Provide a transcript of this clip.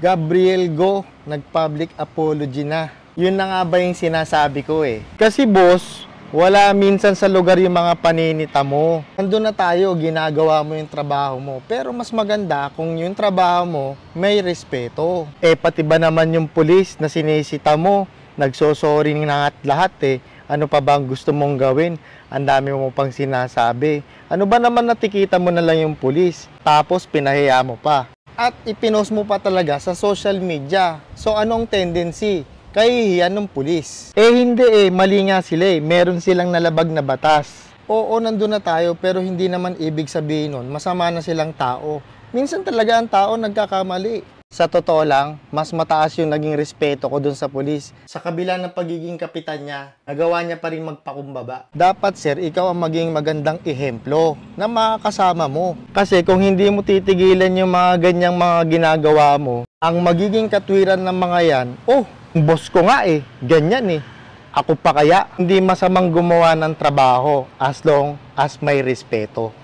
Gabriel Go, nag-public apology na. Yun na nga ba yung sinasabi ko eh. Kasi boss, wala minsan sa lugar yung mga paninita mo. Nandun na tayo, ginagawa mo yung trabaho mo. Pero mas maganda kung yung trabaho mo may respeto. Pati ba naman yung pulis na sinisita mo, nagsosorry na lahat eh. Ano pa ba ang gusto mong gawin? Ang dami mo pang sinasabi. Ano ba naman natikita mo na lang yung pulis? Tapos pinahiya mo pa. At ipinost mo pa talaga sa social media. So anong tendency? Kahihiyan ng pulis. Hindi mali nga sila eh. Meron silang nalabag na batas. Oo, nandun na tayo pero hindi naman ibig sabihin nun, masama na silang tao. Minsan talaga ang tao nagkakamali. Sa totoo lang, mas mataas yung naging respeto ko dun sa pulis. Sa kabila ng pagiging kapitan niya, nagawa niya pa rin magpakumbaba. Dapat sir, ikaw ang maging magandang ehemplo na makakasama mo. Kasi kung hindi mo titigilan yung mga ganyang mga ginagawa mo, ang magiging katwiran ng mga yan, boss ko nga eh, ganyan eh. Ako pa kaya, hindi masamang gumawa ng trabaho as long as may respeto.